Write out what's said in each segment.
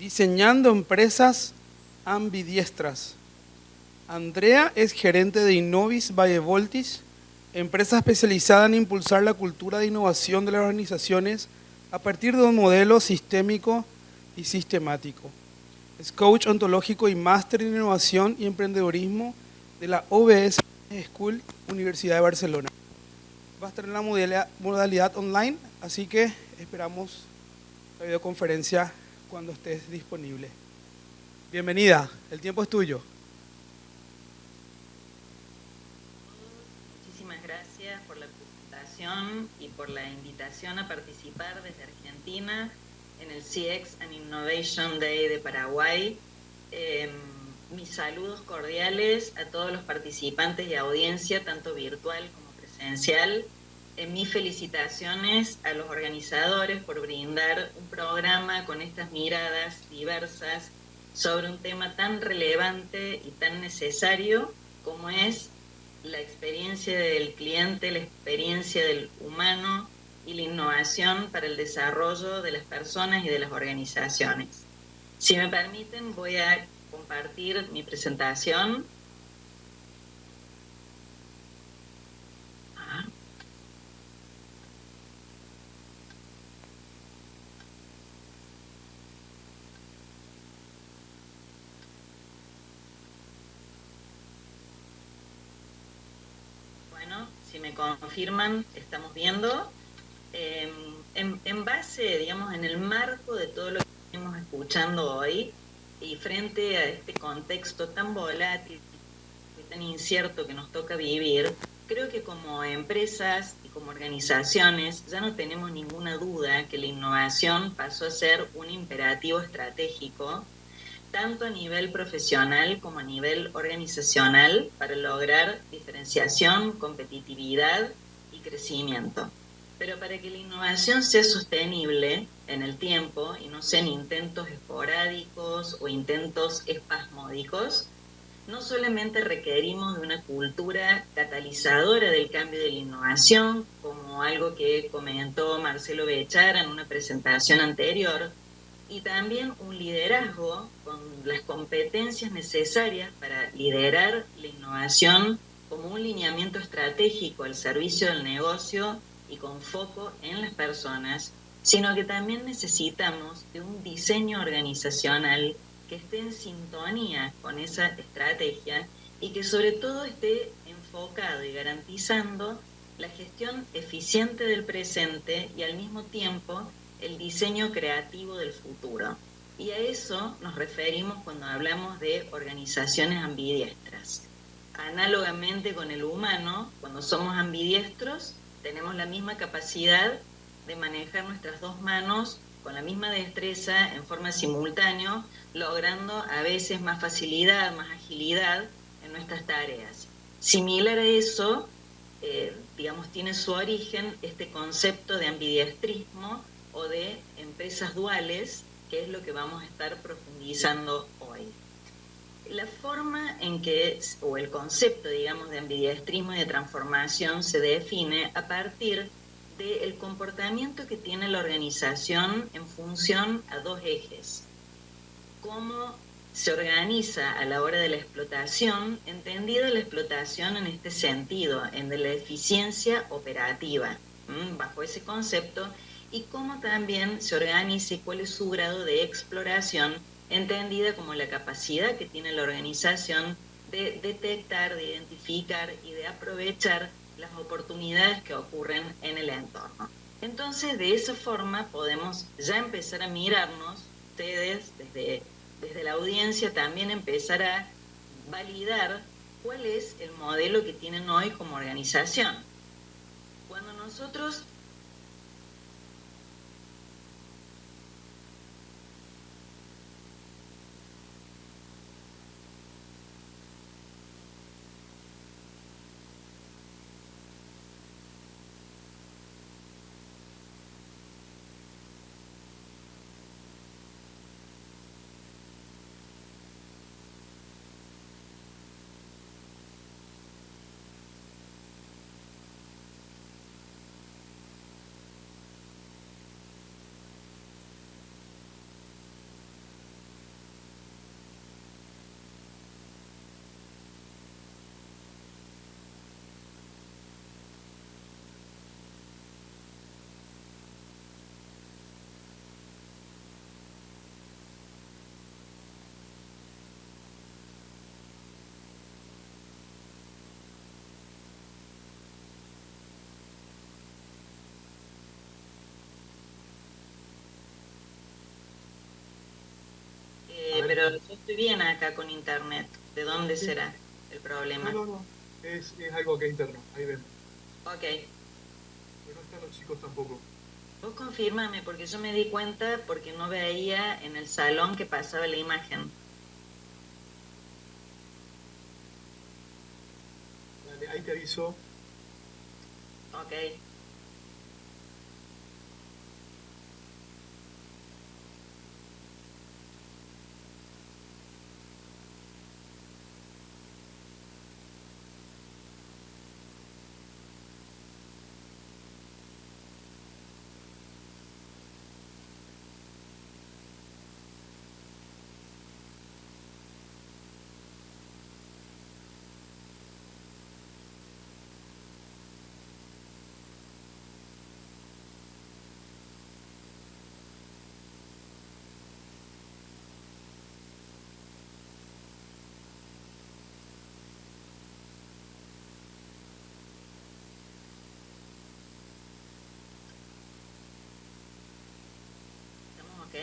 Diseñando empresas ambidiestras. Andrea es gerente de Innovis Valle Voltis, empresa especializada en impulsar la cultura de innovación de las organizaciones a partir de un modelo sistémico y sistemático. Es coach ontológico y máster en innovación y emprendedorismo de la OBS School, Universidad de Barcelona. Va a estar en la modalidad online, así que esperamos la videoconferencia cuando estés disponible. Bienvenida, el tiempo es tuyo. Muchísimas gracias por la presentación y por la invitación a participar desde Argentina en el CX and Innovation Day de Paraguay. Mis saludos cordiales a todos los participantes y audiencia, tanto virtual como presencial. Mis felicitaciones a los organizadores por brindar un programa con estas miradas diversas sobre un tema tan relevante y tan necesario como es la experiencia del cliente, la experiencia del humano y la innovación para el desarrollo de las personas y de las organizaciones. Si me permiten, voy a compartir mi presentación. Bueno, si me confirman, estamos viendo. En base, digamos, en el marco de todo lo que estamos escuchando hoy y frente a este contexto tan volátil y tan incierto que nos toca vivir, creo que como empresas y como organizaciones ya no tenemos ninguna duda que la innovación pasó a ser un imperativo estratégico tanto a nivel profesional como a nivel organizacional, para lograr diferenciación, competitividad y crecimiento. Pero para que la innovación sea sostenible en el tiempo y no sean intentos esporádicos o intentos espasmódicos, no solamente requerimos de una cultura catalizadora del cambio de la innovación, como algo que comentó Marcelo Bechara en una presentación anterior, y también un liderazgo con las competencias necesarias para liderar la innovación como un lineamiento estratégico al servicio del negocio y con foco en las personas, sino que también necesitamos de un diseño organizacional que esté en sintonía con esa estrategia y que sobre todo esté enfocado y garantizando la gestión eficiente del presente y al mismo tiempo el diseño creativo del futuro. Y a eso nos referimos cuando hablamos de organizaciones ambidiestras. Análogamente con el humano, cuando somos ambidiestros, tenemos la misma capacidad de manejar nuestras dos manos con la misma destreza en forma simultánea, logrando a veces más facilidad, más agilidad en nuestras tareas. Similar a eso, digamos, tiene su origen este concepto de ambidiestrismo o de empresas duales, que es lo que vamos a estar profundizando hoy. La forma en que, o el concepto, digamos, de ambidiestrismo y de transformación se define a partir del comportamiento que tiene la organización en función a dos ejes. Cómo se organiza a la hora de la explotación, entendida la explotación en este sentido, en de la eficiencia operativa, bajo ese concepto, y cómo también se organiza y cuál es su grado de exploración, entendida como la capacidad que tiene la organización de detectar, de identificar y de aprovechar las oportunidades que ocurren en el entorno. Entonces, de esa forma podemos ya empezar a mirarnos, ustedes desde la audiencia, también empezar a validar cuál es el modelo que tienen hoy como organización. Cuando nosotros ver. pero yo estoy bien acá con internet. ¿De dónde Sí. será el problema? No. Es algo que es interno, ahí vemos. Ok, Pero no están los chicos tampoco. vos confírmame porque yo me di cuenta porque no veía en el salón que pasaba la imagen. Dale, ahí te aviso. Ok. ¿Estamos ok?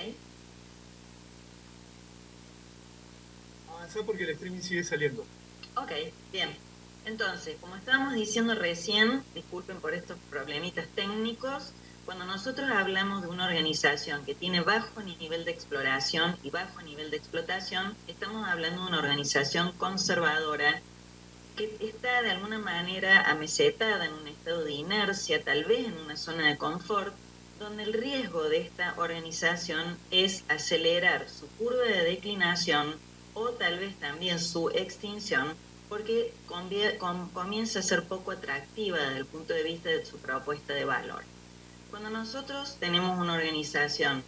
Avanzá porque el streaming sigue saliendo. Ok, bien. Entonces, como estábamos diciendo recién, disculpen por estos problemitas técnicos, cuando nosotros hablamos de una organización que tiene bajo nivel de exploración y bajo nivel de explotación, estamos hablando de una organización conservadora que está de alguna manera amesetada en un estado de inercia, tal vez en una zona de confort, donde el riesgo de esta organización es acelerar su curva de declinación o tal vez también su extinción, porque comienza a ser poco atractiva desde el punto de vista de su propuesta de valor. Cuando nosotros tenemos una organización,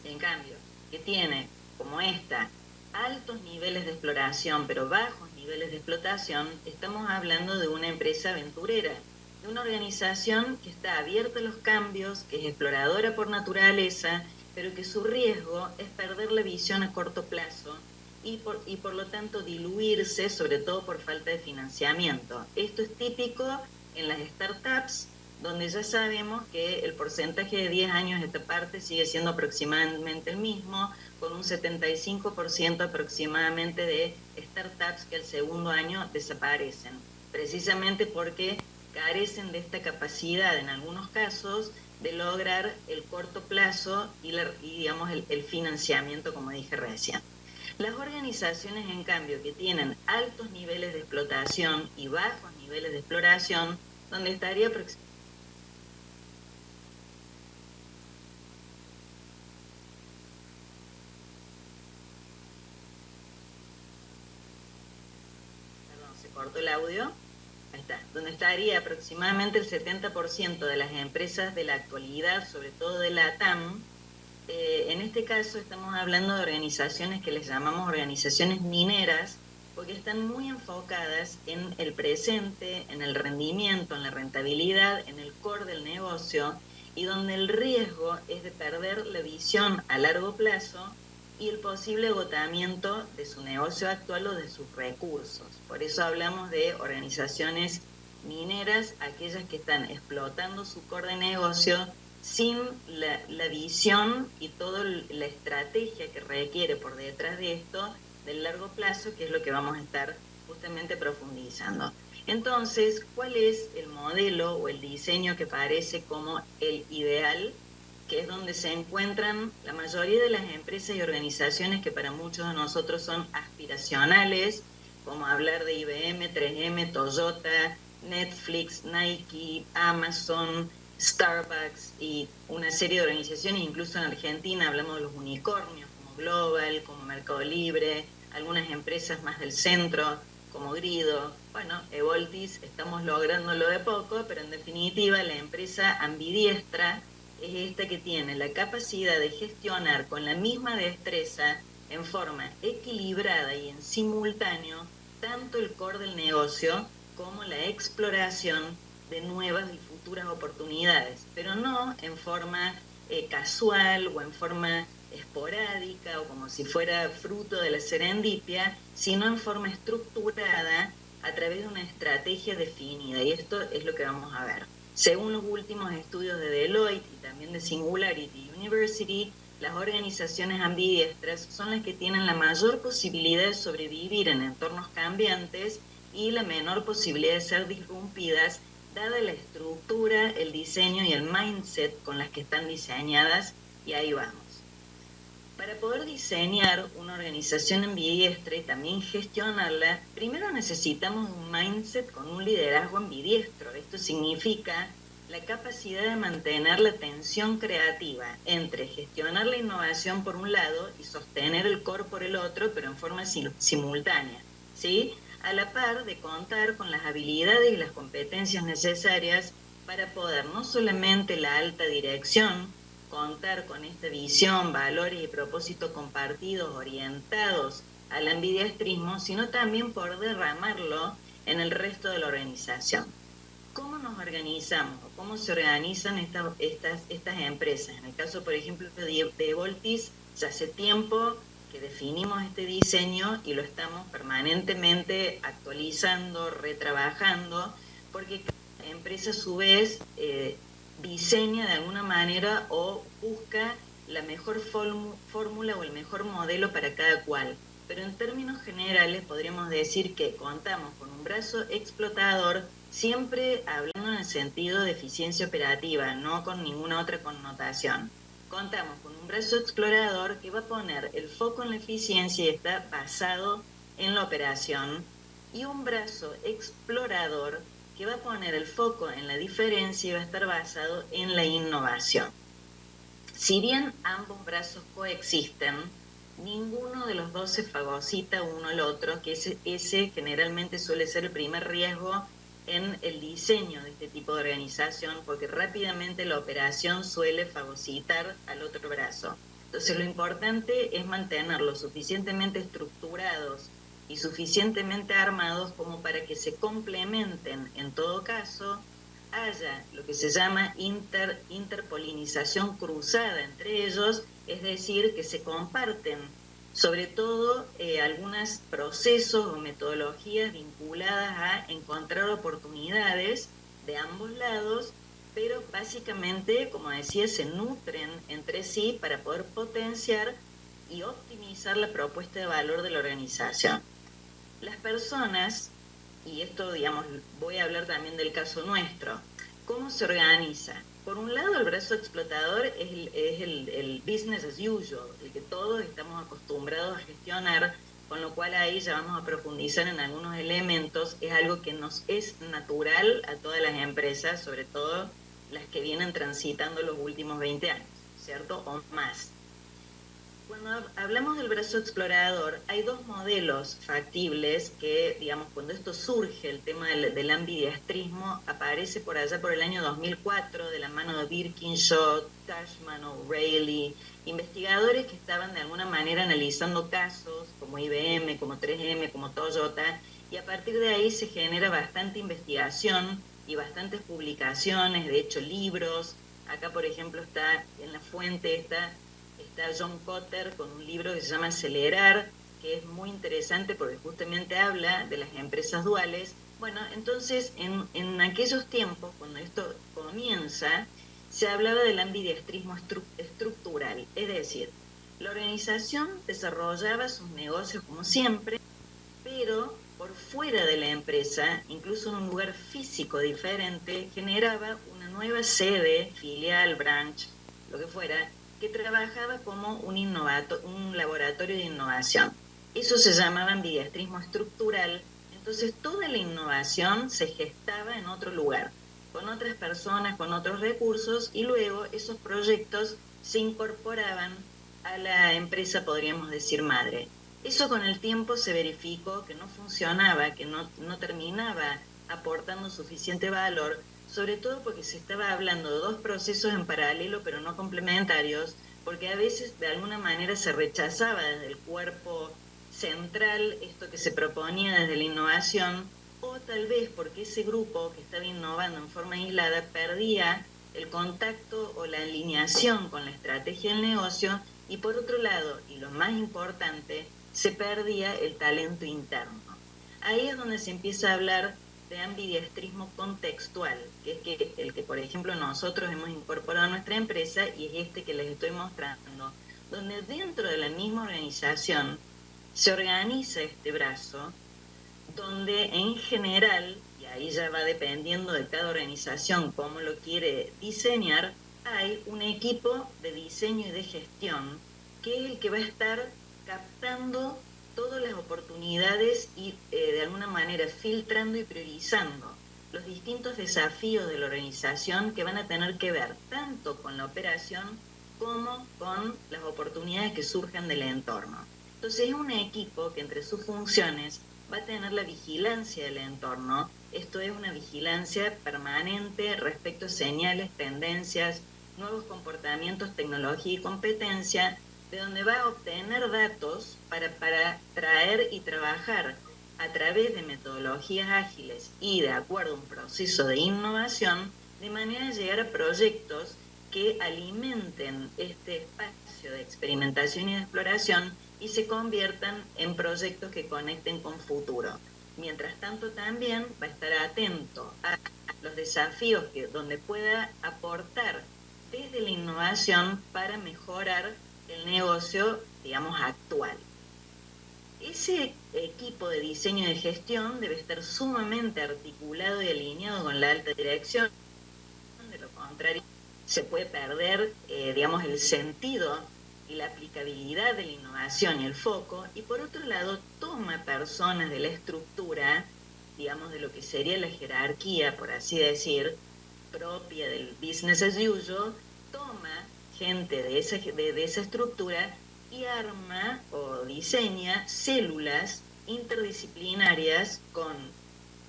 en cambio, que tiene como esta altos niveles de exploración, pero bajos niveles de explotación, estamos hablando de una empresa aventurera, de una organización que está abierta a los cambios, que es exploradora por naturaleza, pero que su riesgo es perder la visión a corto plazo y por lo tanto diluirse, sobre todo por falta de financiamiento. Esto es típico en las startups, donde ya sabemos que el porcentaje de 10 años de esta parte sigue siendo aproximadamente el mismo, con un 75% aproximadamente de startups que al segundo año desaparecen, precisamente porque carecen de esta capacidad en algunos casos de lograr el corto plazo y digamos, el financiamiento, como dije recién. Las organizaciones, en cambio, que tienen altos niveles de explotación y bajos niveles de exploración, donde estaría aproximadamente se cortó el audio, ahí está, donde estaría aproximadamente el 70% de las empresas de la actualidad, sobre todo de la TAM. En este caso estamos hablando de organizaciones que les llamamos organizaciones mineras, porque están muy enfocadas en el presente, en el rendimiento, en la rentabilidad, en el core del negocio, y donde el riesgo es de perder la visión a largo plazo y el posible agotamiento de su negocio actual o de sus recursos. Por eso hablamos de organizaciones mineras, aquellas que están explotando su core de negocio sin la visión y toda la estrategia que requiere por detrás de esto del largo plazo, que es lo que vamos a estar justamente profundizando. Entonces, ¿cuál es el modelo o el diseño que parece como el ideal, que es donde se encuentran la mayoría de las empresas y organizaciones que para muchos de nosotros son aspiracionales, como hablar de IBM, 3M, Toyota, Netflix, Nike, Amazon, Starbucks y una serie de organizaciones, incluso en Argentina hablamos de los unicornios como Global, como Mercado Libre, algunas empresas más del centro como Grido. Bueno, Evoltis estamos lográndolo de poco, pero en definitiva la empresa ambidiestra es esta que tiene la capacidad de gestionar con la misma destreza en forma equilibrada y en simultáneo tanto el core del negocio como la exploración de nuevas y futuras oportunidades, pero no en forma casual o en forma esporádica o como si fuera fruto de la serendipia, sino en forma estructurada a través de una estrategia definida. Y esto es lo que vamos a ver. Según los últimos estudios de Deloitte y también de Singularity University, las organizaciones ambidiestras son las que tienen la mayor posibilidad de sobrevivir en entornos cambiantes y la menor posibilidad de ser disrumpidas, dada la estructura, el diseño y el mindset con las que están diseñadas, y ahí vamos. Para poder diseñar una organización ambidiestra y también gestionarla, primero necesitamos un mindset con un liderazgo ambidiestro. Esto significa la capacidad de mantener la tensión creativa entre gestionar la innovación por un lado y sostener el core por el otro, pero en forma simultánea, ¿sí? A la par de contar con las habilidades y las competencias necesarias para poder no solamente la alta dirección, contar con esta visión, valores y propósitos compartidos orientados al ambidiestrismo, sino también poder derramarlo en el resto de la organización. ¿Cómo nos organizamos o cómo se organizan estas empresas? En el caso, por ejemplo, de Voltis, ya hace tiempo que definimos este diseño y lo estamos permanentemente actualizando, retrabajando, porque cada empresa a su vez diseña de alguna manera o busca la mejor fórmula o el mejor modelo para cada cual. Pero en términos generales podríamos decir que contamos con un brazo explotador, siempre hablando en el sentido de eficiencia operativa, no con ninguna otra connotación. Contamos con un brazo explorador que va a poner el foco en la eficiencia y está basado en la operación, y un brazo explorador que va a poner el foco en la diferencia y va a estar basado en la innovación. Si bien ambos brazos coexisten, ninguno de los dos se fagocita uno al otro, que ese generalmente suele ser el primer riesgo en el diseño de este tipo de organización, porque rápidamente la operación suele fagocitar al otro brazo. Entonces lo importante es mantenerlos suficientemente estructurados y suficientemente armados como para que se complementen. En todo caso, haya lo que se llama interpolinización cruzada entre ellos, es decir, que se comparten sobre todo algunos procesos o metodologías vinculadas a encontrar oportunidades de ambos lados, pero básicamente, como decía, se nutren entre sí para poder potenciar y optimizar la propuesta de valor de la organización. Las personas, y esto, digamos, voy a hablar también del caso nuestro, ¿cómo se organiza? Por un lado, el brazo explotador es el business as usual, el que todos estamos acostumbrados a gestionar, con lo cual ahí ya vamos a profundizar en algunos elementos. Es algo que nos es natural a todas las empresas, sobre todo las que vienen transitando los últimos 20 años, ¿cierto? O más. Cuando hablamos del brazo explorador, hay dos modelos factibles que, digamos, cuando esto surge, el tema del ambidiestrismo, aparece por allá por el año 2004, de la mano de Birkinshaw, Tashman, O'Reilly, investigadores que estaban de alguna manera analizando casos como IBM, como 3M, como Toyota, y a partir de ahí se genera bastante investigación y bastantes publicaciones, de hecho libros. Acá, por ejemplo, está en la fuente está John Kotter con un libro que se llama Acelerar, que es muy interesante porque justamente habla de las empresas duales. Bueno, entonces en aquellos tiempos, cuando esto comienza, se hablaba del ambidiestrismo estructural, es decir, la organización desarrollaba sus negocios como siempre, pero por fuera de la empresa, incluso en un lugar físico diferente, generaba una nueva sede, filial, branch, lo que fuera, que trabajaba como un laboratorio de innovación. Eso se llamaba ambidiestrismo estructural. Entonces toda la innovación se gestaba en otro lugar, con otras personas, con otros recursos, y luego esos proyectos se incorporaban a la empresa, podríamos decir, madre. Eso con el tiempo se verificó que no funcionaba, que no terminaba aportando suficiente valor, sobre todo porque se estaba hablando de dos procesos en paralelo pero no complementarios, porque a veces de alguna manera se rechazaba desde el cuerpo central esto que se proponía desde la innovación, o tal vez porque ese grupo que estaba innovando en forma aislada perdía el contacto o la alineación con la estrategia del negocio, y por otro lado, y lo más importante, se perdía el talento interno. Ahí es donde se empieza a hablar de ambidiestrismo contextual, que es el que, por ejemplo, nosotros hemos incorporado a nuestra empresa, y es este que les estoy mostrando. donde dentro de la misma organización se organiza este brazo, donde en general, y ahí ya va dependiendo de cada organización cómo lo quiere diseñar, hay un equipo de diseño y de gestión que es el que va a estar captando todas las oportunidades y de alguna manera filtrando y priorizando los distintos desafíos de la organización que van a tener que ver tanto con la operación como con las oportunidades que surjan del entorno. Entonces es un equipo que entre sus funciones va a tener la vigilancia del entorno. Esto es una vigilancia permanente respecto a señales, tendencias, nuevos comportamientos, tecnología y competencia, de donde va a obtener datos para traer y trabajar a través de metodologías ágiles y de acuerdo a un proceso de innovación, de manera de llegar a proyectos que alimenten este espacio de experimentación y de exploración y se conviertan en proyectos que conecten con futuro. Mientras tanto, también va a estar atento a los desafíos donde pueda aportar desde la innovación para mejorar el negocio, digamos, actual. Ese equipo de diseño y de gestión debe estar sumamente articulado y alineado con la alta dirección. De lo contrario, se puede perder, digamos, el sentido y la aplicabilidad de la innovación y el foco, y por otro lado, toma personas de la estructura, digamos, de lo que sería la jerarquía, por así decir, propia del business as usual, toma gente de esa estructura y arma o diseña células interdisciplinarias con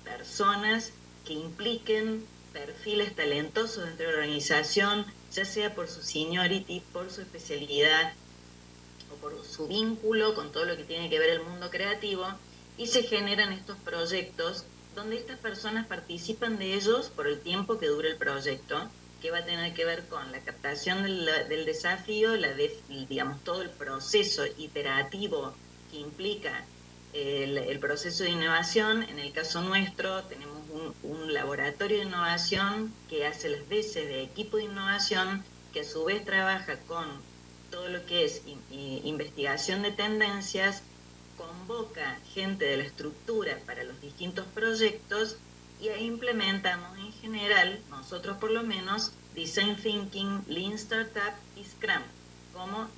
personas que impliquen perfiles talentosos dentro de la organización, ya sea por su seniority, por su especialidad o por su vínculo con todo lo que tiene que ver el mundo creativo, y se generan estos proyectos donde estas personas participan de ellos por el tiempo que dura el proyecto, que va a tener que ver con la captación del desafío, digamos, todo el proceso iterativo que implica el proceso de innovación. En el caso nuestro tenemos un laboratorio de innovación que hace las veces de equipo de innovación, que a su vez trabaja con todo lo que es investigación de tendencias, convoca gente de la estructura para los distintos proyectos y ahí implementamos en general, nosotros por lo menos, Design Thinking, Lean Startup y Scrum como,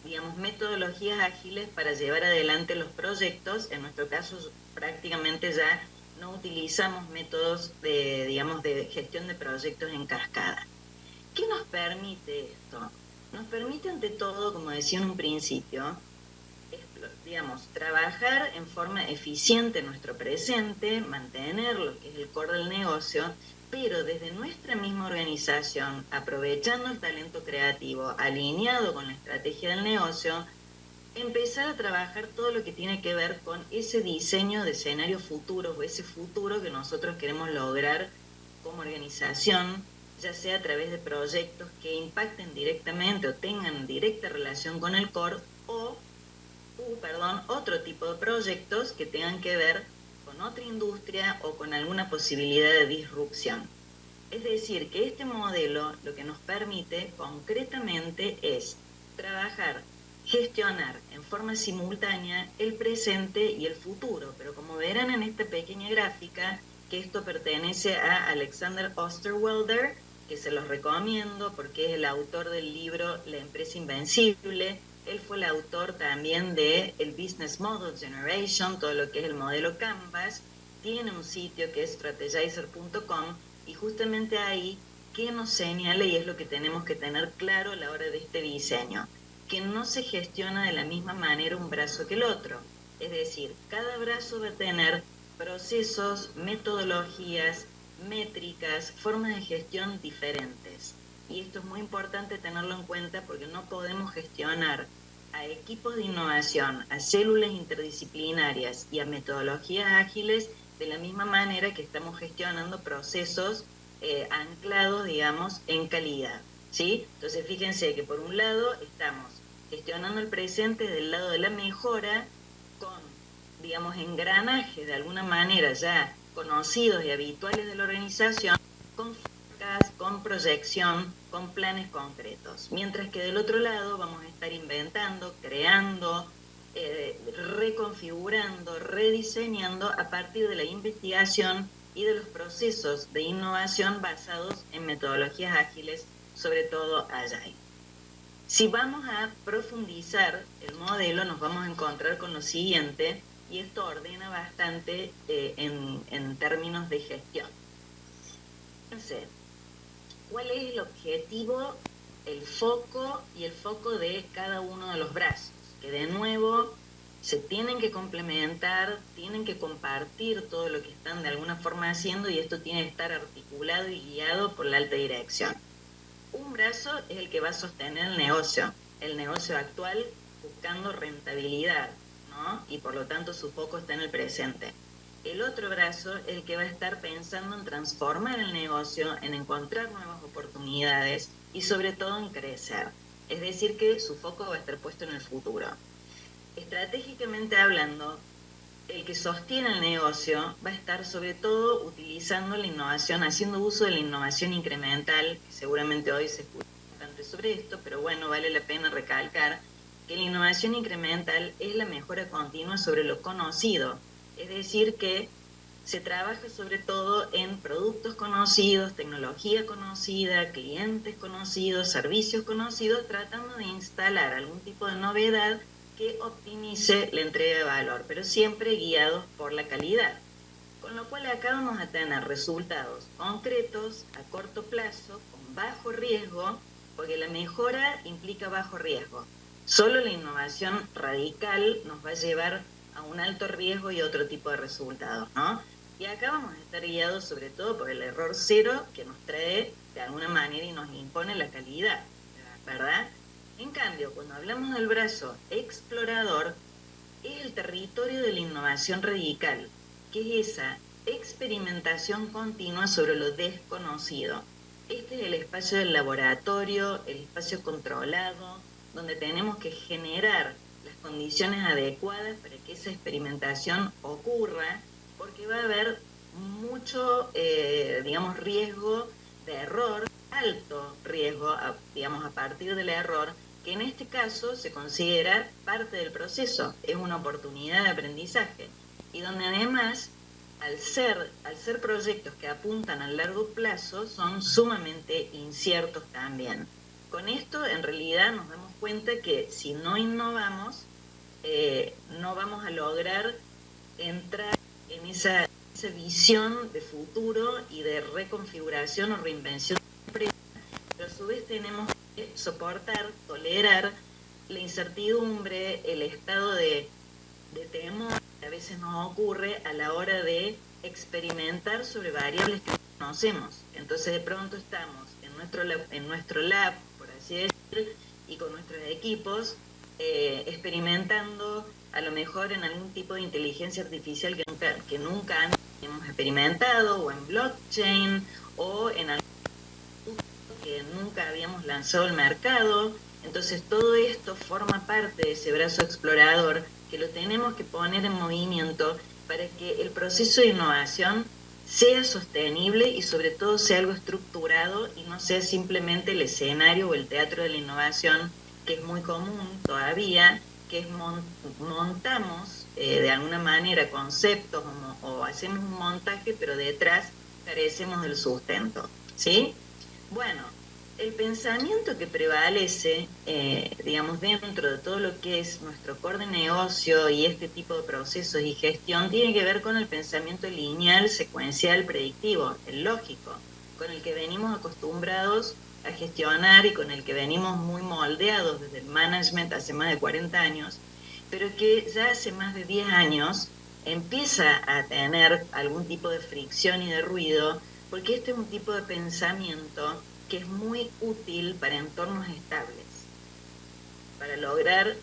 digamos, metodologías ágiles para llevar adelante los proyectos. En nuestro caso prácticamente ya no utilizamos métodos digamos, de gestión de proyectos en cascada. ¿Qué nos permite esto? Nos permite ante todo, como decía en un principio, digamos, trabajar en forma eficiente en nuestro presente, mantener lo que es el core del negocio, pero desde nuestra misma organización, aprovechando el talento creativo, alineado con la estrategia del negocio, empezar a trabajar todo lo que tiene que ver con ese diseño de escenarios futuros o ese futuro que nosotros queremos lograr como organización, ya sea a través de proyectos que impacten directamente o tengan directa relación con el core o otro tipo de proyectos que tengan que ver con otra industria o con alguna posibilidad de disrupción. Es decir, que este modelo lo que nos permite concretamente es trabajar, gestionar en forma simultánea el presente y el futuro. Pero como verán en esta pequeña gráfica, que esto pertenece a Alexander Osterwelder, que se los recomiendo porque es el autor del libro La empresa invencible. Él fue el autor también de el Business Model Generation, todo lo que es el modelo Canvas. Tiene un sitio que es strategizer.com y justamente ahí, ¿qué nos señala? Y es lo que tenemos que tener claro a la hora de este diseño, que no se gestiona de la misma manera un brazo que el otro. Es decir, cada brazo va a tener procesos, metodologías, métricas, formas de gestión diferentes. Y esto es muy importante tenerlo en cuenta porque no podemos gestionar a equipos de innovación, a células interdisciplinarias y a metodologías ágiles de la misma manera que estamos gestionando procesos anclados, digamos, en calidad, ¿sí? Entonces, fíjense que por un lado estamos gestionando el presente del lado de la mejora con, digamos, engranajes de alguna manera ya conocidos y habituales de la organización, con concretas, con proyección, con planes concretos. Mientras que del otro lado vamos a estar inventando, creando, reconfigurando, rediseñando a partir de la investigación y de los procesos de innovación basados en metodologías ágiles, sobre todo Agile. Si vamos a profundizar el modelo, nos vamos a encontrar con lo siguiente, y esto ordena bastante en términos de gestión. Entonces, ¿cuál es el objetivo, el foco de cada uno de los brazos? Que de nuevo se tienen que complementar, tienen que compartir todo lo que están de alguna forma haciendo, y esto tiene que estar articulado y guiado por la alta dirección. Un brazo es el que va a sostener el negocio actual, buscando rentabilidad, ¿no? Y por lo tanto su foco está en el presente. El otro brazo es el que va a estar pensando en transformar el negocio, en encontrar nuevas oportunidades y sobre todo en crecer. Es decir, que su foco va a estar puesto en el futuro. Estratégicamente hablando, el que sostiene el negocio va a estar sobre todo utilizando la innovación, haciendo uso de la innovación incremental, que seguramente hoy se escucha bastante sobre esto, pero bueno, vale la pena recalcar que la innovación incremental es la mejora continua sobre lo conocido, es decir, que se trabaja sobre todo en productos conocidos, tecnología conocida, clientes conocidos, servicios conocidos, tratando de instalar algún tipo de novedad que optimice la entrega de valor, pero siempre guiados por la calidad. Con lo cual acá vamos a tener resultados concretos a corto plazo, con bajo riesgo, porque la mejora implica bajo riesgo. Solo la innovación radical nos va a llevar a un alto riesgo y otro tipo de resultados, ¿no? Y acá vamos a estar guiados sobre todo por el error cero, que nos trae de alguna manera y nos impone la calidad, ¿verdad? En cambio, cuando hablamos del brazo explorador, es el territorio de la innovación radical, que es esa experimentación continua sobre lo desconocido. Este es el espacio del laboratorio, el espacio controlado, donde tenemos que generar las condiciones adecuadas para que esa experimentación ocurra, porque va a haber mucho, riesgo de error, alto riesgo, a partir del error, que en este caso se considera parte del proceso, es una oportunidad de aprendizaje, y donde además, al ser proyectos que apuntan a largo plazo, son sumamente inciertos también. Con esto, en realidad, nos damos cuenta que si no innovamos, no vamos a lograr entrar en esa visión de futuro y de reconfiguración o reinvención de la empresa, pero a su vez tenemos que soportar, tolerar la incertidumbre, el estado de temor que a veces nos ocurre a la hora de experimentar sobre variables que no conocemos. Entonces de pronto estamos en nuestro lab, por así decir, y con nuestros equipos, experimentando a lo mejor en algún tipo de inteligencia artificial que nunca antes hemos experimentado, o en blockchain, o en algún que nunca habíamos lanzado al mercado. Entonces todo esto forma parte de ese brazo explorador que lo tenemos que poner en movimiento para que el proceso de innovación sea sostenible y sobre todo sea algo estructurado y no sea simplemente el escenario o el teatro de la innovación, que es muy común todavía, que es montamos de alguna manera conceptos o hacemos un montaje, pero detrás carecemos del sustento, ¿sí? Bueno, el pensamiento que prevalece, dentro de todo lo que es nuestro core de negocio y este tipo de procesos y gestión, tiene que ver con el pensamiento lineal, secuencial, predictivo, el lógico, con el que venimos acostumbrados a gestionar y con el que venimos muy moldeados desde el management hace más de 40 años, pero que ya hace más de 10 años empieza a tener algún tipo de fricción y de ruido, porque este es un tipo de pensamiento que es muy útil para entornos estables,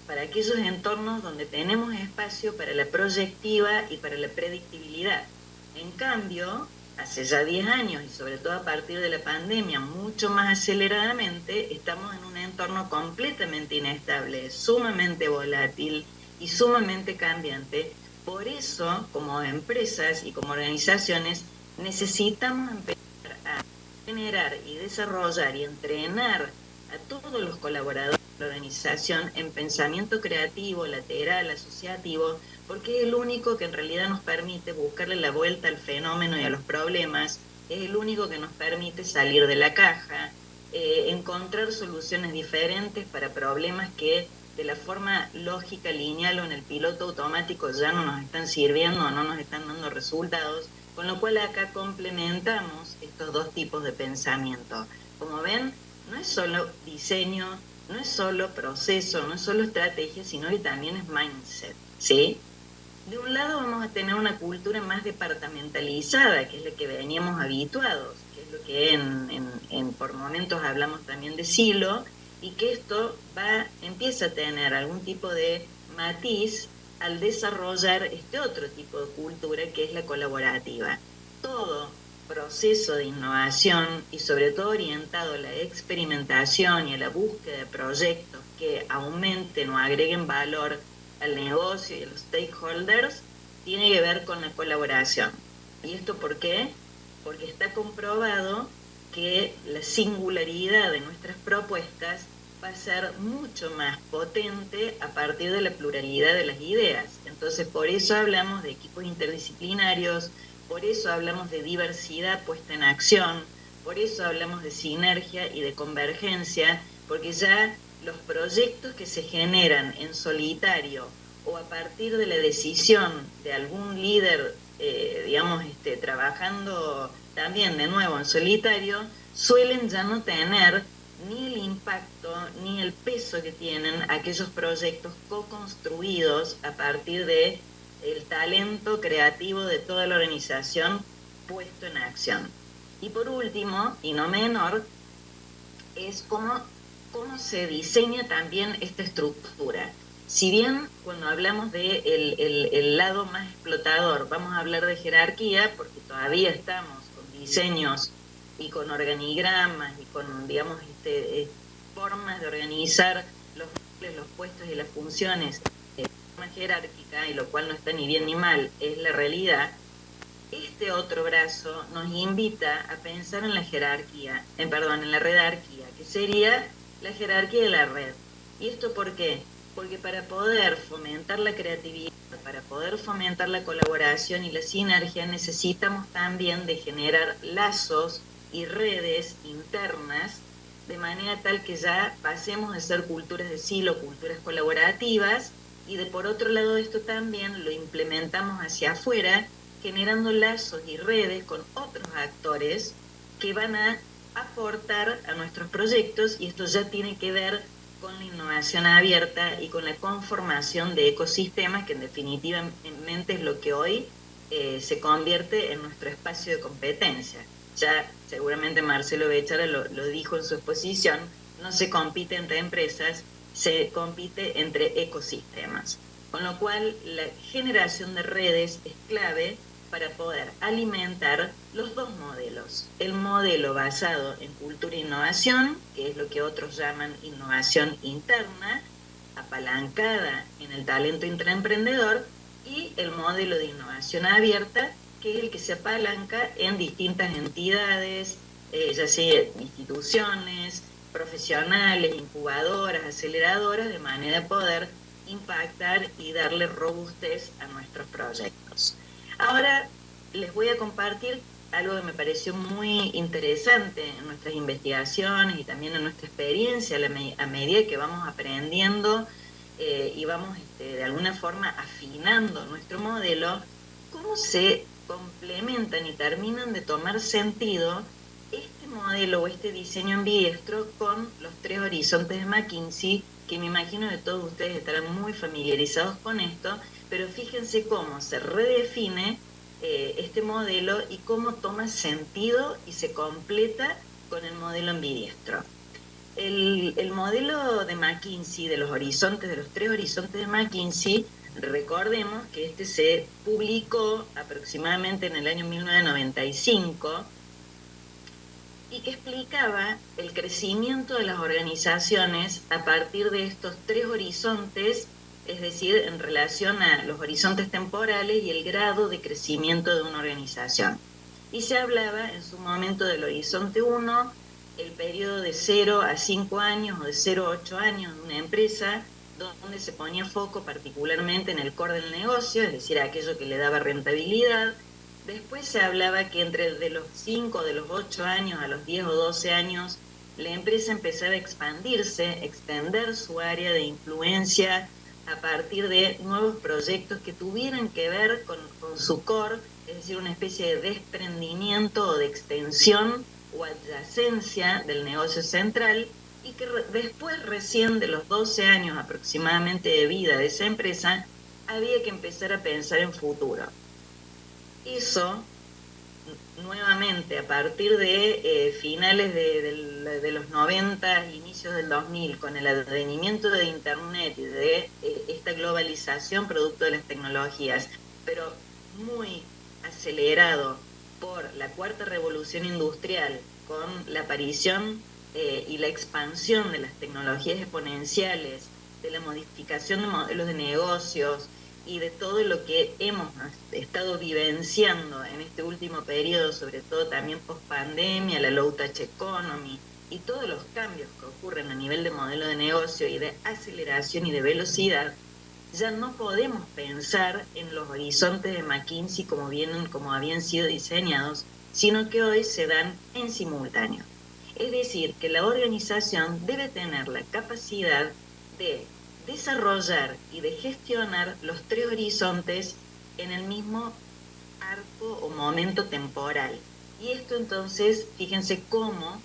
para aquellos entornos donde tenemos espacio para la proyectiva y para la predictibilidad. En cambio, hace ya 10 años y sobre todo a partir de la pandemia, mucho más aceleradamente, estamos en un entorno completamente inestable, sumamente volátil y sumamente cambiante. Por eso, como empresas y como organizaciones, necesitamos empezar a generar y desarrollar y entrenar a todos los colaboradores de la organización en pensamiento creativo, lateral, asociativo, porque es el único que en realidad nos permite buscarle la vuelta al fenómeno y a los problemas, es el único que nos permite salir de la caja, encontrar soluciones diferentes para problemas que de la forma lógica, lineal o en el piloto automático ya no nos están sirviendo o no nos están dando resultados, con lo cual acá complementamos estos dos tipos de pensamiento. Como ven, no es solo diseño, no es solo proceso, no es solo estrategia, sino que también es mindset, ¿sí? De un lado vamos a tener una cultura más departamentalizada, que es la que veníamos habituados, que es lo que por momentos hablamos también de silo, y que esto empieza a tener algún tipo de matiz al desarrollar este otro tipo de cultura que es la colaborativa. Todo proceso de innovación y sobre todo orientado a la experimentación y a la búsqueda de proyectos que aumenten o agreguen valor al negocio y a los stakeholders, tiene que ver con la colaboración. ¿Y esto por qué? Porque está comprobado que la singularidad de nuestras propuestas va a ser mucho más potente a partir de la pluralidad de las ideas. Entonces, por eso hablamos de equipos interdisciplinarios, por eso hablamos de diversidad puesta en acción, por eso hablamos de sinergia y de convergencia, porque ya los proyectos que se generan en solitario o a partir de la decisión de algún líder, trabajando también de nuevo en solitario, suelen ya no tener ni el impacto ni el peso que tienen aquellos proyectos co-construidos a partir de el talento creativo de toda la organización puesto en acción. Y por último, y no menor, es cómo se diseña también esta estructura. Si bien cuando hablamos de el lado más explotador vamos a hablar de jerarquía, porque todavía estamos con diseños y con organigramas y con, digamos, formas de organizar los roles, los puestos y las funciones de forma jerárquica, y lo cual no está ni bien ni mal, es la realidad. Este otro brazo nos invita a pensar en la jerarquía, en la redarquía, que sería la jerarquía de la red. ¿Y esto por qué? Porque para poder fomentar la creatividad, para poder fomentar la colaboración y la sinergia, necesitamos también de generar lazos y redes internas, de manera tal que ya pasemos de ser culturas de silo, culturas colaborativas, y por otro lado esto también lo implementamos hacia afuera, generando lazos y redes con otros actores que van a aportar a nuestros proyectos, y esto ya tiene que ver con la innovación abierta y con la conformación de ecosistemas, que en definitivamente es lo que hoy se convierte en nuestro espacio de competencia. Ya seguramente Marcelo Béchara lo dijo en su exposición, no se compite entre empresas, se compite entre ecosistemas. Con lo cual, la generación de redes es clave para poder alimentar los dos modelos. El modelo basado en cultura e innovación, que es lo que otros llaman innovación interna, apalancada en el talento intraemprendedor, y el modelo de innovación abierta, que es el que se apalanca en distintas entidades, ya sea instituciones, profesionales, incubadoras, aceleradoras, de manera de poder impactar y darle robustez a nuestros proyectos. Ahora les voy a compartir algo que me pareció muy interesante en nuestras investigaciones y también en nuestra experiencia a medida que vamos aprendiendo y vamos de alguna forma afinando nuestro modelo, cómo se complementan y terminan de tomar sentido este modelo o este diseño ambidiestro con los 3 horizontes de McKinsey, que me imagino que todos ustedes estarán muy familiarizados con esto, pero fíjense cómo se redefine este modelo y cómo toma sentido y se completa con el modelo ambidiestro. El modelo de McKinsey, de los 3 horizontes de McKinsey, recordemos que este se publicó aproximadamente en el año 1995 y que explicaba el crecimiento de las organizaciones a partir de estos 3 horizontes, es decir, en relación a los horizontes temporales y el grado de crecimiento de una organización. Y se hablaba en su momento del horizonte 1, el periodo de 0 a 5 años o de 0 a 8 años de una empresa, donde se ponía foco particularmente en el core del negocio, es decir, aquello que le daba rentabilidad. Después se hablaba que entre de los 5, de los 8 años a los 10 o 12 años, la empresa empezaba a expandirse, extender su área de influencia a partir de nuevos proyectos que tuvieran que ver con su core, es decir, una especie de desprendimiento o de extensión o adyacencia del negocio central, y que después recién de los 12 años aproximadamente de vida de esa empresa, había que empezar a pensar en futuro. Eso, nuevamente, a partir de finales de los 90, inicios del 2000, con el advenimiento de Internet y de esta globalización producto de las tecnologías, pero muy acelerado por la cuarta revolución industrial, con la aparición y la expansión de las tecnologías exponenciales, de la modificación de modelos de negocios y de todo lo que hemos estado vivenciando en este último periodo, sobre todo también post pandemia, la low touch economy y todos los cambios que ocurren a nivel de modelo de negocio y de aceleración y de velocidad, ya no podemos pensar en los horizontes de McKinsey como habían sido diseñados, sino que hoy se dan en simultáneo. Es decir, que la organización debe tener la capacidad de desarrollar y de gestionar los 3 horizontes en el mismo arco o momento temporal. Y esto entonces, fíjense cómo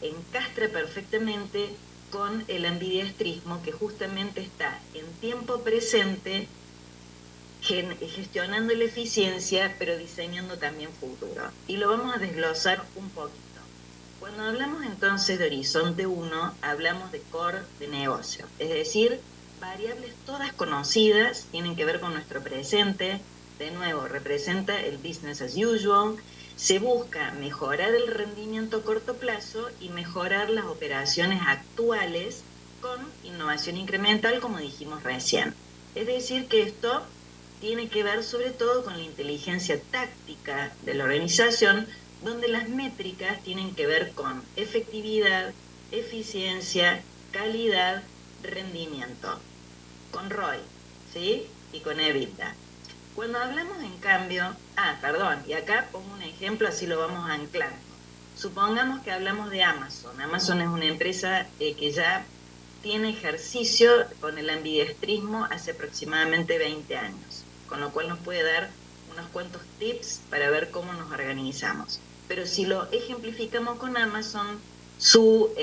encastra perfectamente con el ambidiestrismo, que justamente está en tiempo presente gestionando la eficiencia, pero diseñando también futuro. Y lo vamos a desglosar un poquito. Cuando hablamos entonces de horizonte 1, hablamos de core de negocio, es decir, variables todas conocidas, tienen que ver con nuestro presente, de nuevo, representa el business as usual, se busca mejorar el rendimiento a corto plazo y mejorar las operaciones actuales con innovación incremental, como dijimos recién. Es decir, que esto tiene que ver sobre todo con la inteligencia táctica de la organización, donde las métricas tienen que ver con efectividad, eficiencia, calidad, rendimiento, con ROI, ¿sí? Y con EBITDA. Cuando hablamos en cambio, y acá pongo un ejemplo, así lo vamos anclando. Supongamos que hablamos de Amazon. Amazon es una empresa que ya tiene ejercicio con el ambidiestrismo hace aproximadamente 20 años, con lo cual nos puede dar unos cuantos tips para ver cómo nos organizamos. Pero si lo ejemplificamos con Amazon, su,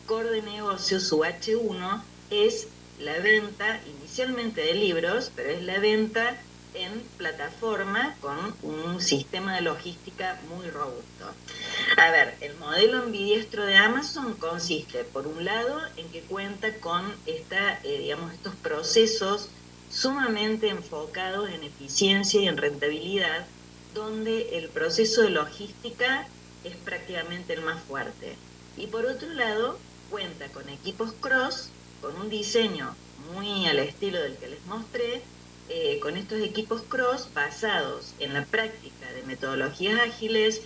core de negocio, su H1, es la venta inicialmente de libros, pero es la venta en plataforma con un sistema de logística muy robusto. A ver, el modelo ambidiestro de Amazon consiste, por un lado, en que cuenta con estos procesos sumamente enfocados en eficiencia y en rentabilidad, donde el proceso de logística es prácticamente el más fuerte. Y por otro lado, cuenta con equipos cross, con un diseño muy al estilo del que les mostré, con estos equipos cross basados en la práctica de metodologías ágiles,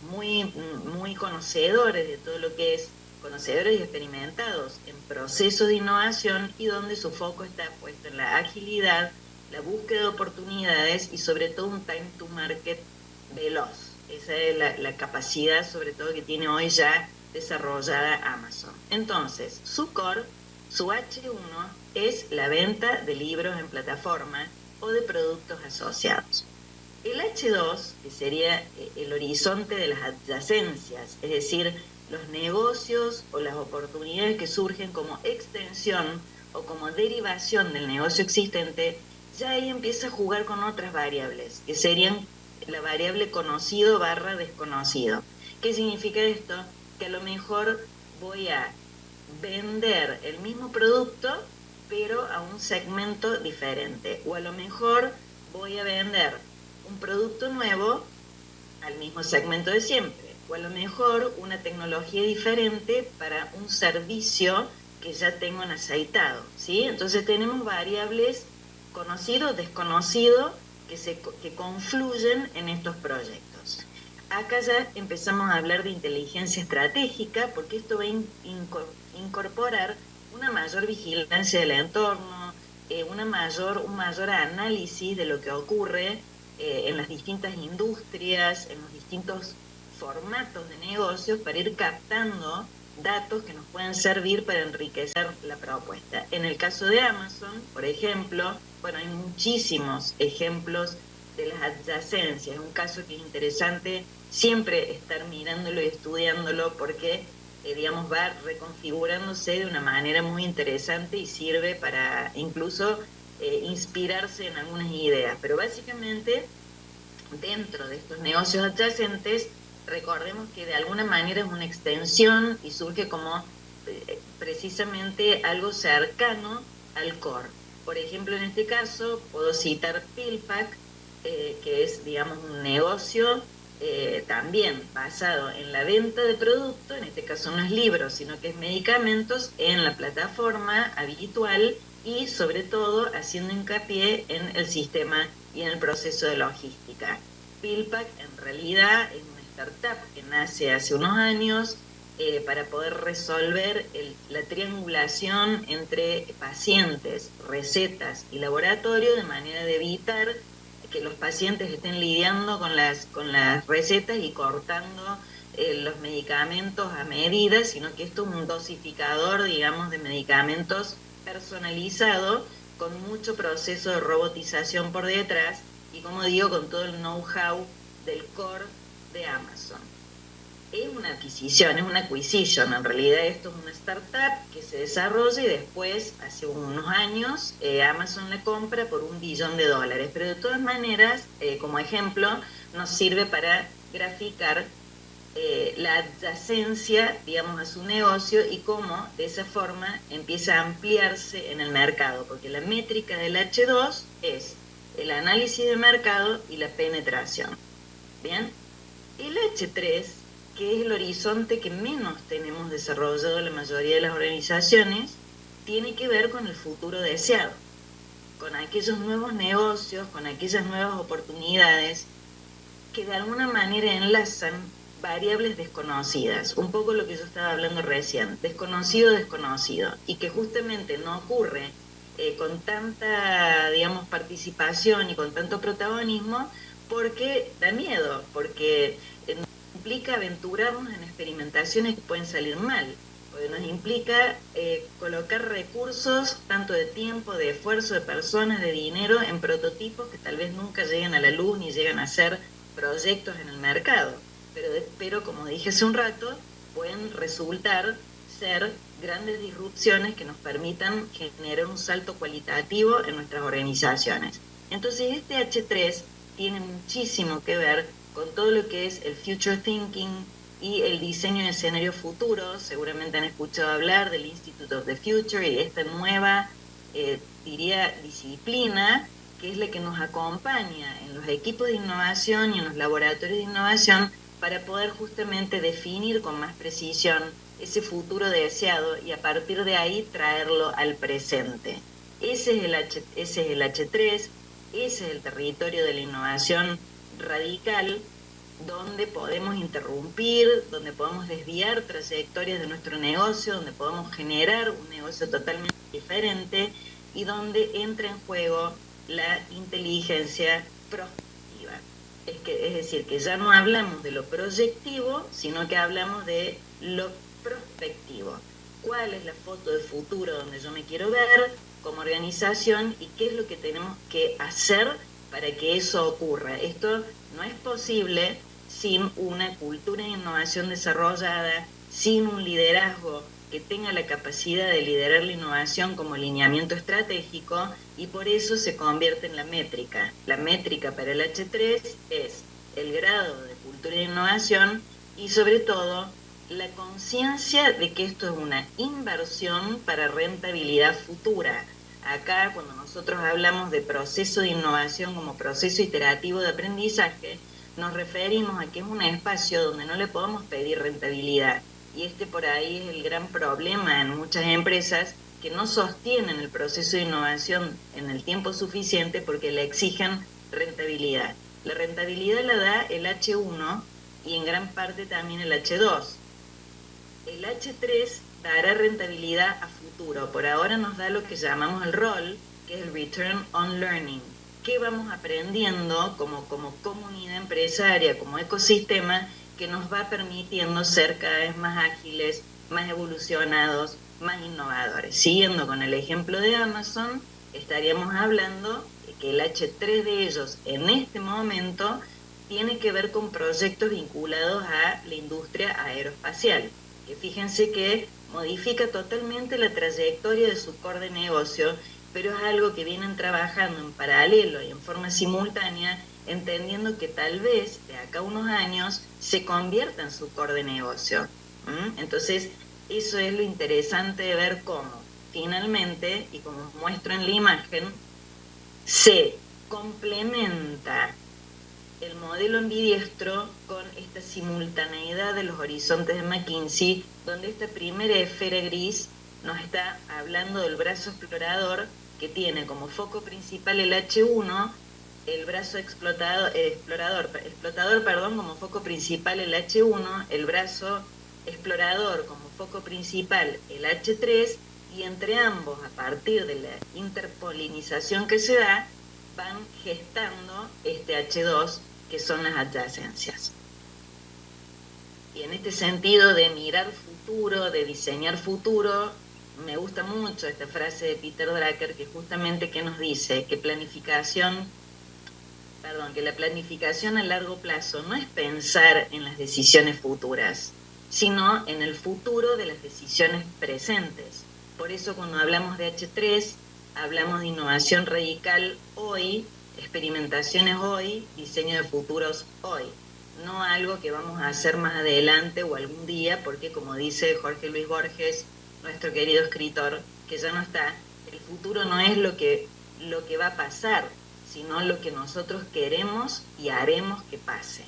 muy conocedores de todo lo que es, conocedores y experimentados en procesos de innovación, y donde su foco está puesto en la agilidad, la búsqueda de oportunidades y sobre todo un time to market veloz. Esa es la capacidad sobre todo que tiene hoy ya desarrollada Amazon. Entonces, su core, su H1, es la venta de libros en plataforma o de productos asociados. El H2, que sería el horizonte de las adyacencias, es decir, los negocios o las oportunidades que surgen como extensión o como derivación del negocio existente, ya ahí empieza a jugar con otras variables, que serían la variable conocido / desconocido. ¿Qué significa esto? Que a lo mejor voy a vender el mismo producto, pero a un segmento diferente. O a lo mejor voy a vender un producto nuevo al mismo segmento de siempre. O a lo mejor una tecnología diferente para un servicio que ya tengo en aceitado, ¿sí? Entonces tenemos variables conocido, desconocido, que confluyen en estos proyectos. Acá ya empezamos a hablar de inteligencia estratégica, porque esto va a incorporar una mayor vigilancia del entorno, un mayor análisis de lo que ocurre en las distintas industrias, en los distintos formatos de negocios, para ir captando datos que nos pueden servir para enriquecer la propuesta. En el caso de Amazon, por ejemplo, bueno, hay muchísimos ejemplos de las adyacencias. Es un caso que es interesante siempre estar mirándolo y estudiándolo, porque digamos, va reconfigurándose de una manera muy interesante y sirve para incluso inspirarse en algunas ideas. Pero básicamente, dentro de estos negocios adyacentes, recordemos que de alguna manera es una extensión y surge como precisamente algo cercano al core. Por ejemplo, en este caso puedo citar PillPack, que es, digamos, un negocio también basado en la venta de productos, en este caso no es libros, sino que es medicamentos, en la plataforma habitual, y sobre todo haciendo hincapié en el sistema y en el proceso de logística. PillPack en realidad es una startup que nace hace unos años para poder resolver la triangulación entre pacientes, recetas y laboratorio, de manera de evitar que los pacientes estén lidiando con las recetas y cortando los medicamentos a medida, sino que esto es un dosificador, digamos, de medicamentos personalizado, con mucho proceso de robotización por detrás y, como digo, con todo el know-how del core de Amazon. Es una adquisición, es una acquisition. En realidad esto es una startup que se desarrolla y después, hace unos años, Amazon la compra por $1 billón. Pero de todas maneras, como ejemplo, nos sirve para graficar la adyacencia, digamos, a su negocio, y cómo de esa forma empieza a ampliarse en el mercado, porque la métrica del H2 es el análisis de mercado y la penetración. Bien, el H3, que es el horizonte que menos tenemos desarrollado la mayoría de las organizaciones, tiene que ver con el futuro deseado, con aquellos nuevos negocios, con aquellas nuevas oportunidades que de alguna manera enlazan variables desconocidas, un poco lo que yo estaba hablando recién, desconocido, y que justamente no ocurre con tanta, digamos, participación y con tanto protagonismo, porque da miedo, porque nos implica aventurarnos en experimentaciones que pueden salir mal, porque nos implica colocar recursos, tanto de tiempo, de esfuerzo, de personas, de dinero, en prototipos que tal vez nunca lleguen a la luz ni llegan a ser proyectos en el mercado, pero como dije hace un rato, pueden resultar ser grandes disrupciones que nos permitan generar un salto cualitativo en nuestras organizaciones. Entonces, este H3 tiene muchísimo que ver con todo lo que es el future thinking y el diseño de escenarios futuros. Seguramente han escuchado hablar del Institute of the Future y de esta nueva, diría, disciplina, que es la que nos acompaña en los equipos de innovación y en los laboratorios de innovación, para poder justamente definir con más precisión ese futuro deseado y a partir de ahí traerlo al presente. Ese es el H3, ese es el territorio de la innovación radical, donde podemos interrumpir, donde podemos desviar trayectorias de nuestro negocio, donde podemos generar un negocio totalmente diferente y donde entra en juego la inteligencia prospectiva. Es decir, que ya no hablamos de lo proyectivo, sino que hablamos de lo prospectivo. ¿Cuál es la foto de futuro donde yo me quiero ver como organización y qué es lo que tenemos que hacer para que eso ocurra? Esto no es posible sin una cultura de innovación desarrollada, sin un liderazgo que tenga la capacidad de liderar la innovación como lineamiento estratégico, y por eso se convierte en la métrica. La métrica para el H3 es el grado de cultura de innovación y, sobre todo, la conciencia de que esto es una inversión para rentabilidad futura. Acá, cuando nosotros hablamos de proceso de innovación como proceso iterativo de aprendizaje, nos referimos a que es un espacio donde no le podemos pedir rentabilidad. Y por ahí es el gran problema en muchas empresas, que no sostienen el proceso de innovación en el tiempo suficiente porque le exigen rentabilidad. La rentabilidad la da el H1 y en gran parte también el H2. El H3 dará rentabilidad a futuro. Por ahora nos da lo que llamamos el ROL, que es el Return on Learning. ¿Qué vamos aprendiendo como comunidad empresaria, como ecosistema, que nos va permitiendo ser cada vez más ágiles, más evolucionados, más innovadores? Siguiendo con el ejemplo de Amazon, estaríamos hablando de que el H3 de ellos en este momento tiene que ver con proyectos vinculados a la industria aeroespacial, que fíjense que modifica totalmente la trayectoria de su core de negocio, pero es algo que vienen trabajando en paralelo y en forma simultánea, entendiendo que tal vez de acá a unos años se convierta en su core de negocio. Entonces, eso es lo interesante de ver cómo finalmente, y como muestro en la imagen, se complementa el modelo ambidiestro con esta simultaneidad de los horizontes de McKinsey, donde esta primera esfera gris nos está hablando del brazo explorador, que tiene como foco principal el H1, el brazo explotador como foco principal el H1, el brazo explorador como foco principal el H3, y entre ambos, a partir de la interpolinización que se da, van gestando este H2, que son las adyacencias. Y en este sentido de mirar futuro, de diseñar futuro, me gusta mucho esta frase de Peter Drucker, que justamente que nos dice que la planificación a largo plazo no es pensar en las decisiones futuras, sino en el futuro de las decisiones presentes. Por eso cuando hablamos de H3, hablamos de innovación radical hoy, experimentaciones hoy, diseño de futuros hoy. No algo que vamos a hacer más adelante o algún día, porque como dice Jorge Luis Borges, nuestro querido escritor, que ya no está, el futuro no es lo que va a pasar, sino lo que nosotros queremos y haremos que pase.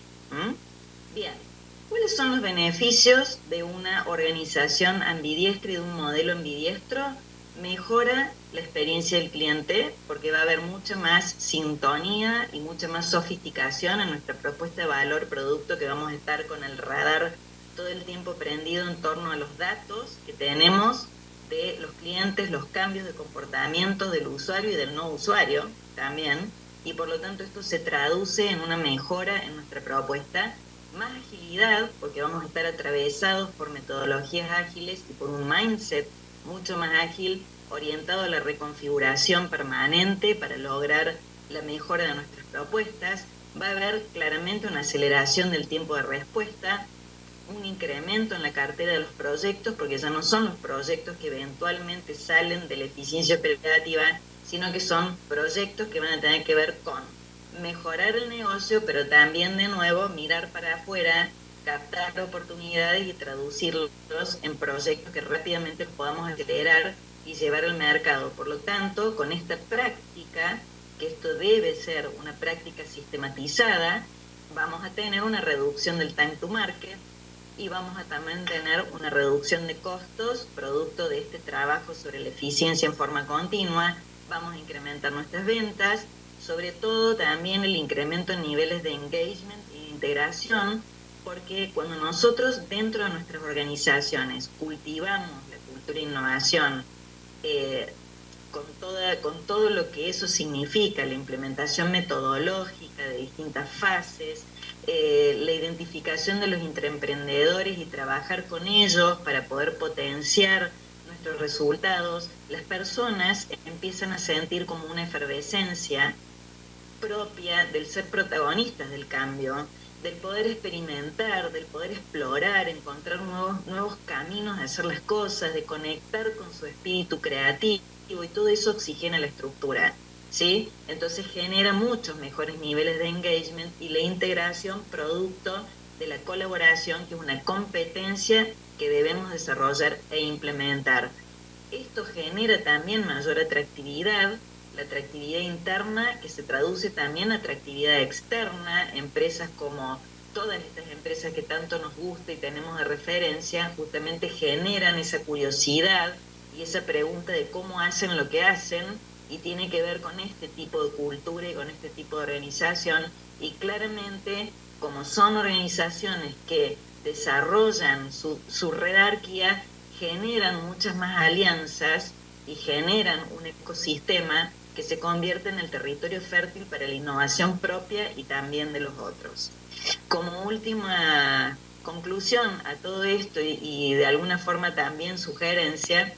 Bien, ¿cuáles son los beneficios de una organización ambidiestra y de un modelo ambidiestro? Mejora la experiencia del cliente, porque va a haber mucha más sintonía y mucha más sofisticación en nuestra propuesta de valor producto, que vamos a estar con el radar todo el tiempo prendido en torno a los datos que tenemos de los clientes, los cambios de comportamiento del usuario y del no usuario también, y por lo tanto esto se traduce en una mejora en nuestra propuesta, más agilidad, porque vamos a estar atravesados por metodologías ágiles y por un mindset mucho más ágil, orientado a la reconfiguración permanente para lograr la mejora de nuestras propuestas. Va a haber claramente una aceleración del tiempo de respuesta, un incremento en la cartera de los proyectos, porque ya no son los proyectos que eventualmente salen de la eficiencia operativa, sino que son proyectos que van a tener que ver con mejorar el negocio, pero también de nuevo mirar para afuera, captar oportunidades y traducirlos en proyectos que rápidamente podamos acelerar y llevar al mercado. Por lo tanto, con esta práctica, que esto debe ser una práctica sistematizada, vamos a tener una reducción del time to market y vamos a también tener una reducción de costos producto de este trabajo sobre la eficiencia en forma continua. Vamos a incrementar nuestras ventas, sobre todo también el incremento en niveles de engagement e integración, porque cuando nosotros dentro de nuestras organizaciones cultivamos la cultura de innovación, con todo lo que eso significa, la implementación metodológica de distintas fases, la identificación de los intraemprendedores y trabajar con ellos para poder potenciar nuestros resultados, las personas empiezan a sentir como una efervescencia propia del ser protagonistas del cambio, del poder experimentar, del poder explorar, encontrar nuevos caminos de hacer las cosas, de conectar con su espíritu creativo, y todo eso oxigena la estructura, ¿sí? Entonces genera muchos mejores niveles de engagement y la integración producto de la colaboración, que es una competencia que debemos desarrollar e implementar. Esto genera también mayor atractividad, la atractividad interna, que se traduce también en atractividad externa. Empresas como todas estas empresas que tanto nos gusta y tenemos de referencia, justamente generan esa curiosidad y esa pregunta de cómo hacen lo que hacen, y tiene que ver con este tipo de cultura y con este tipo de organización, y claramente como son organizaciones que desarrollan su jerarquía, generan muchas más alianzas y generan un ecosistema que se convierte en el territorio fértil para la innovación propia y también de los otros. Como última conclusión a todo esto y de alguna forma también sugerencia,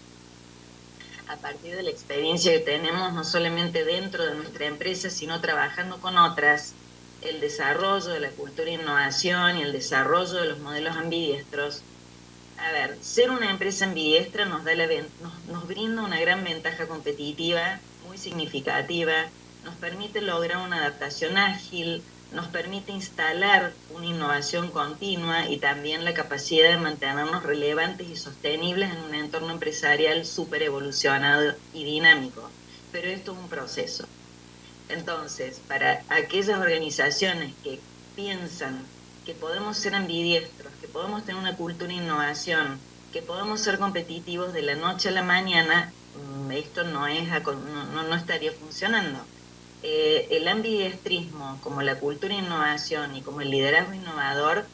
a partir de la experiencia que tenemos no solamente dentro de nuestra empresa, sino trabajando con otras, el desarrollo de la cultura de innovación y el desarrollo de los modelos ambidiestros. A ver, ser una empresa ambidiestra nos brinda una gran ventaja competitiva, muy significativa, nos permite lograr una adaptación ágil, nos permite instalar una innovación continua y también la capacidad de mantenernos relevantes y sostenibles en un entorno empresarial súper evolucionado y dinámico. Pero esto es un proceso. Entonces, para aquellas organizaciones que piensan que podemos ser ambidiestros, que podemos tener una cultura de innovación, que podemos ser competitivos de la noche a la mañana, esto no estaría funcionando. El ambidiestrismo, como la cultura de innovación y como el liderazgo innovador,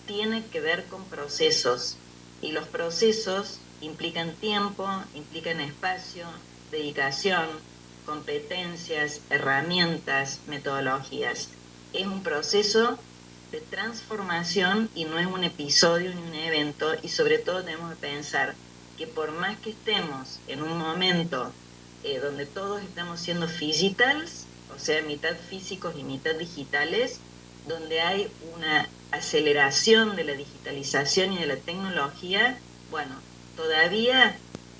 tiene que ver con procesos. Y los procesos implican tiempo, implican espacio, dedicación, competencias, herramientas, metodologías. Es un proceso de transformación y no es un episodio ni un evento, y sobre todo tenemos que pensar que por más que estemos en un momento donde todos estamos siendo digitals, o sea, mitad físicos y mitad digitales, donde hay una aceleración de la digitalización y de la tecnología, bueno, todavía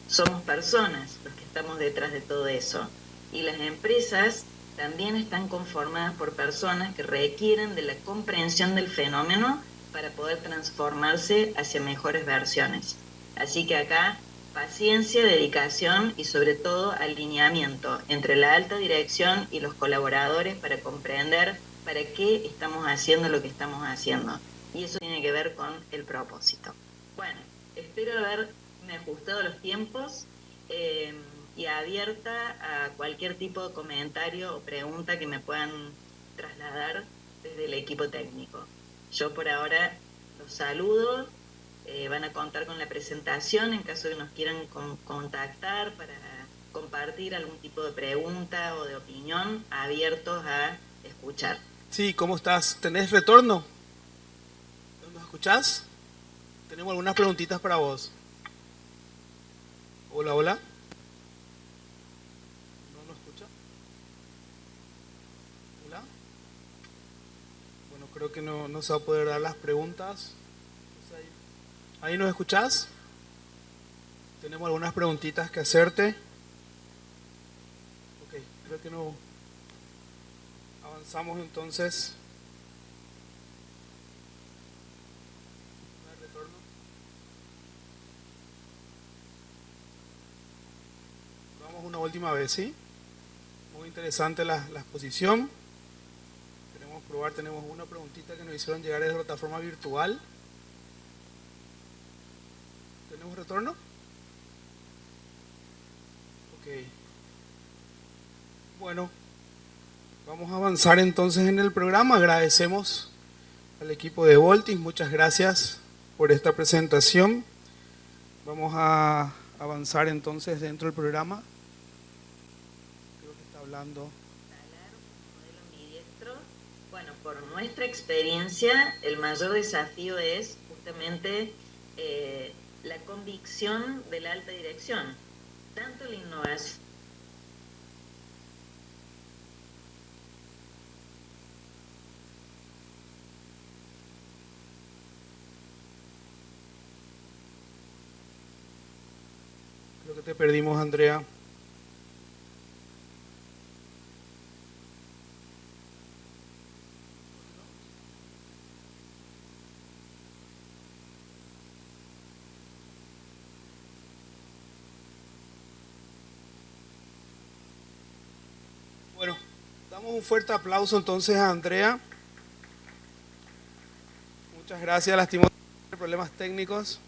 somos personas los que estamos detrás de todo eso. Y las empresas también están conformadas por personas que requieren de la comprensión del fenómeno para poder transformarse hacia mejores versiones. Así que acá, paciencia, dedicación y sobre todo alineamiento entre la alta dirección y los colaboradores para comprender para qué estamos haciendo lo que estamos haciendo. Y eso tiene que ver con el propósito. Bueno, espero haberme ajustado a los tiempos y abierta a cualquier tipo de comentario o pregunta que me puedan trasladar desde el equipo técnico. Yo por ahora los saludo. Van a contar con la presentación en caso de que nos quieran contactar para compartir algún tipo de pregunta o de opinión, abiertos a escuchar. Sí, ¿cómo estás? ¿Tenés retorno? ¿Nos escuchás? Tenemos algunas preguntitas para vos. Hola, hola. ¿No nos escucha? Hola. Bueno, creo que no se va a poder dar las preguntas. ¿Ahí nos escuchás? Tenemos algunas preguntitas que hacerte. Ok, creo que no. Avanzamos entonces. Retorno. Vamos una última vez, ¿sí? Muy interesante la exposición. Queremos probar, tenemos una preguntita que nos hicieron llegar desde la plataforma virtual. ¿Tenemos retorno? Ok. Bueno, vamos a avanzar entonces en el programa. Agradecemos al equipo de Voltis, muchas gracias por esta presentación. Vamos a avanzar entonces dentro del programa. Creo que está hablando. Bueno, por nuestra experiencia, el mayor desafío es justamente la convicción de la alta dirección, tanto la innovación. Creo que te perdimos, Andrea. Bueno, damos un fuerte aplauso entonces a Andrea. Muchas gracias, lastimosamente problemas técnicos.